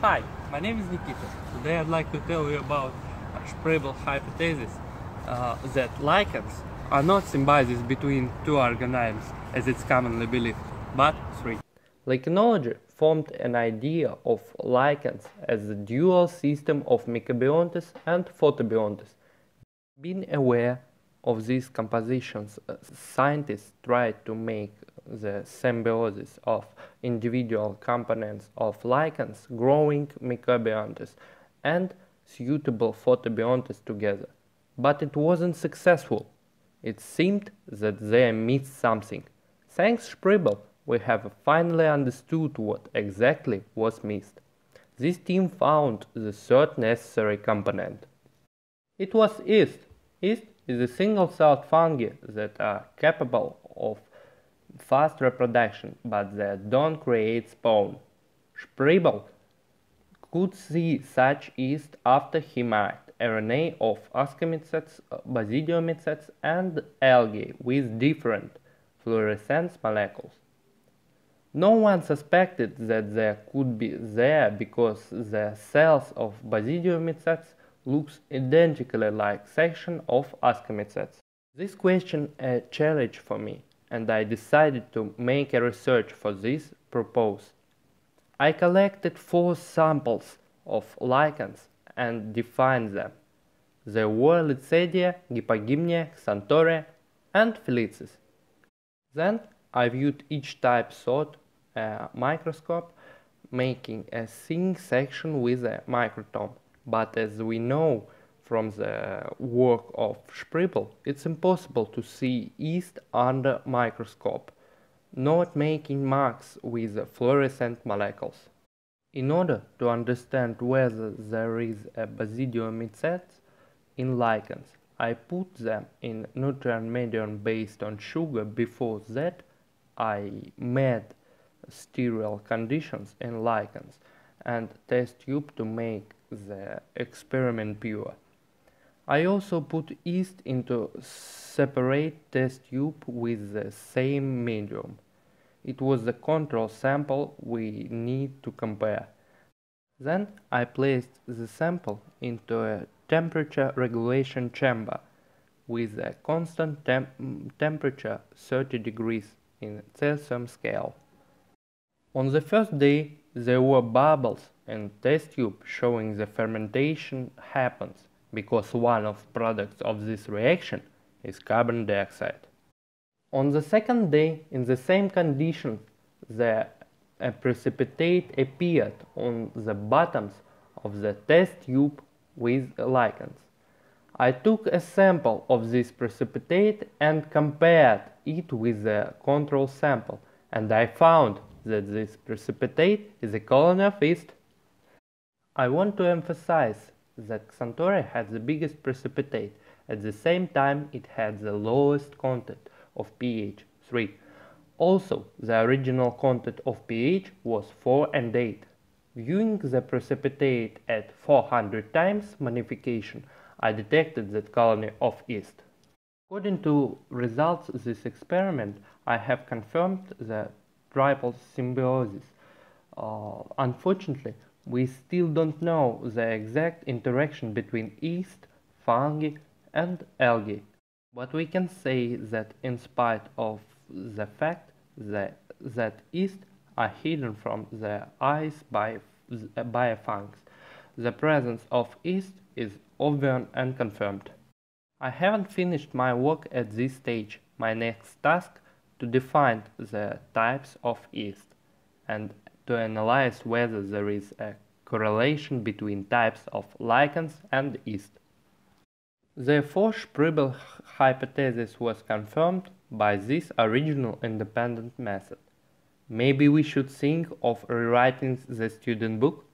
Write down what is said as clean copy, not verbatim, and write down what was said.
Hi, my name is Nikita. Today I'd like to tell you about Spirible hypothesis that lichens are not symbiosis between two organisms as it's commonly believed, but three. Lichenology formed an idea of lichens as a dual system of mikobiontes and photobiontes. Being aware of these compositions, scientists tried to make the symbiosis of individual components of lichens growing mikobiontes and suitable photobiontes together. But it wasn't successful. It seemed that they missed something. Thanks to Spirible, we have finally understood what exactly was missed. This team found the third necessary component. It was yeast. Yeast is a single-celled fungi that are capable of fast reproduction, but they don't create spawn. Spirible could see such yeast after he made RNA of Ascomycetes, Basidiomycetes, and algae with different fluorescent molecules. No one suspected that they could be there because the cells of Basidiomycetes looks identically like section of Ascomycetes. This question a challenge for me, and I decided to make a research for this purpose. I collected 4 samples of lichens and defined them. They were Lichenology, Hypogymnia, Xanthoria, and Felicis. Then I viewed each type through a microscope, making a thin section with a microtome. But as we know from the work of Spirible, it's impossible to see yeast under microscope, not making marks with fluorescent molecules. In order to understand whether there is a Basidiomycetes in lichens, I put them in nutrient medium based on sugar. Before that, I made sterile conditions in lichens and test tube to make the experiment pure. I also put yeast into separate test tube with the same medium. It was the control sample we need to compare. Then I placed the sample into a temperature regulation chamber with a constant temperature 30 degrees in Celsius scale. On the first day there were bubbles in test tube showing the fermentation happens because one of products of this reaction is carbon dioxide. On the second day, in the same condition, a precipitate appeared on the bottoms of the test tube with lichens. I took a sample of this precipitate and compared it with the control sample, and I found that this precipitate is a colony of yeast. I want to emphasize that Xanthoria had the biggest precipitate. At the same time, it had the lowest content of pH 3. Also, the original content of pH was 4 and 8. Viewing the precipitate at 400 times magnification, I detected that colony of yeast. According to results of this experiment, I have confirmed the triple symbiosis. Unfortunately, we still don't know the exact interaction between yeast, fungi, and algae. But we can say that in spite of the fact that yeast are hidden from the eyes by fungus, the presence of yeast is obvious and confirmed. I haven't finished my work at this stage. My next task to define the types of yeast and to analyze whether there is a correlation between types of lichens and yeast. Therefore, Spirible hypothesis was confirmed by this original independent method. Maybe we should think of rewriting the student book